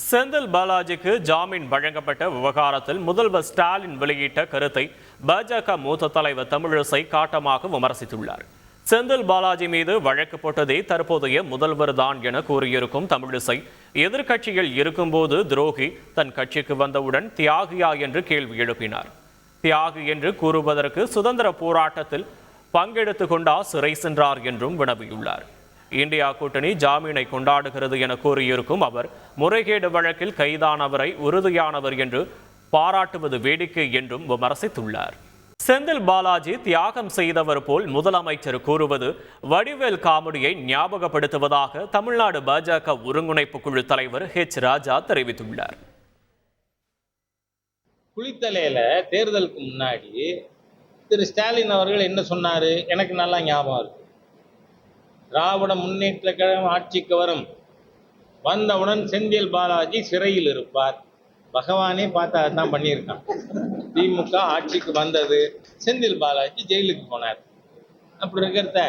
செந்தில் பாலாஜிக்கு ஜாமீன் வழங்கப்பட்ட விவகாரத்தில் முதல்வர் ஸ்டாலின் வெளியிட்ட கருத்தை பாஜக மூத்த தலைவர் தமிழிசை காட்டமாக விமர்சித்துள்ளார். செந்தில் பாலாஜி மீது வழக்கு போட்டதே தற்போதைய முதல்வர் தான் என கூறியிருக்கும் தமிழிசை, எதிர்க்கட்சியில் இருக்கும்போது துரோகி, தன் கட்சிக்கு வந்தவுடன் தியாகியா என்று கேள்வி எழுப்பினார். தியாகி என்று கூறுவதற்கு சுதந்திர போராட்டத்தில் பங்கெடுத்து கொண்டா சிறை சென்றார் என்றும் வினவியுள்ளார். இந்தியா கூட்டணி ஜாமீனை கொண்டாடுகிறது என கூறியிருக்கும் அவர், முறைகேடு வழக்கில் கைதானவரை உறுதியானவர் என்று பாராட்டுவது வேடிக்கை என்றும் விமர்சித்துள்ளார். செந்தில் பாலாஜி தியாகம் செய்தவர் போல் முதலமைச்சர் கூறுவது வடிவேல் காமெடியை ஞாபகப்படுத்துவதாக தமிழ்நாடு பாஜக ஒருங்கிணைப்பு குழு தலைவர் ஹெச் ராஜா தெரிவித்துள்ளார். குளித்தலையில தேர்தலுக்கு முன்னாடி திரு ஸ்டாலின் அவர்கள் என்ன சொன்னாரு, எனக்கு நல்லா ஞாபகம் இருக்கு. திராவிட முன்னேற்ற கழகம் ஆட்சிக்கு வந்தவுடன் செந்தில் பாலாஜி சிறையில் இருப்பார். பகவானே பார்த்தா தான் பண்ணியிருக்கான். திமுக ஆட்சிக்கு வந்தது, செந்தில் பாலாஜி ஜெயிலுக்கு போனார். அப்படி இருக்கிறத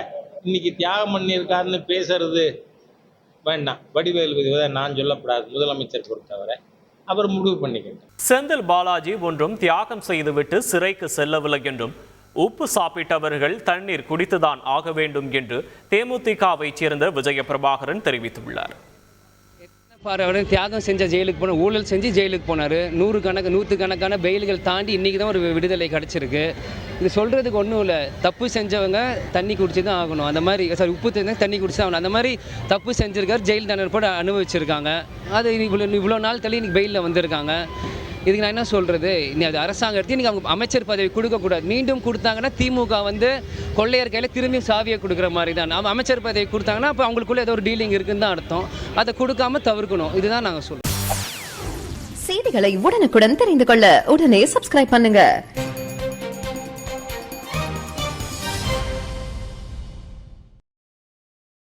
இன்னைக்கு தியாகம் பண்ணியிருக்காருன்னு பேசுறது வேண்டாம். வடிவேல் விதிவதை நான் சொல்லப்படாது, முதலமைச்சர் பொறுத்தவரை அவர் முடிவு பண்ணிக்கிட்டார். செந்தில் பாலாஜி ஒன்றும் தியாகம் செய்துவிட்டு சிறைக்கு செல்லவில்லை என்றும், உப்பு சாப்பிட்டவர்கள் தண்ணீர் குடித்துதான் ஆக வேண்டும் என்று தேமுதிகவை சேர்ந்த விஜய பிரபாகரன் தெரிவித்துள்ளார். தியாகம் செஞ்ச ஜெயிலுக்கு போன, ஊழல் செஞ்சு ஜெயிலுக்கு போனார். நூற்றுக்கணக்கான பெயில்கள் தாண்டி இன்றைக்கி தான் ஒரு விடுதலை கிடச்சிருக்கு. இது சொல்கிறதுக்கு ஒன்றும் இல்லை. தப்பு செஞ்சவங்க தண்ணி குடிச்சு தான் ஆகணும். அந்த மாதிரி உப்பு செஞ்சவங்க தண்ணி குடிச்சு தான் ஆகணும். அந்த மாதிரி தப்பு செஞ்சுருக்கார், ஜெயில் தண்டனை போட்டு அனுபவிச்சிருக்காங்க. அது இவ்வளோ நாள் தள்ளி இன்றைக்கி பெயிலில் வந்திருக்காங்க. இதுக்கு நான் என்ன சொல்கிறது, அது அரசாங்கத்தை இன்றைக்கி அவங்க அமைச்சர் பதவி கொடுக்கக்கூடாது. மீண்டும் கொடுத்தாங்கன்னா திமுக கொள்ளையர் கையில் திரும்பியும் சாவியை கொடுக்குற மாதிரி தான். நம்ம அமைச்சர் பதவி கொடுத்தாங்கன்னா அப்போ அவங்களுக்குள்ள ஏதோ ஒரு டீலிங் இருக்குன்னு தான் அர்த்தம். அதை கொடுக்காம தவிர்க்கணும். இதுதான் நாங்கள் சொல்கிறோம். செய்திகளை உடனுக்குடன் தெரிந்து கொள்ள உடனே சப்ஸ்கிரைப் பண்ணுங்க.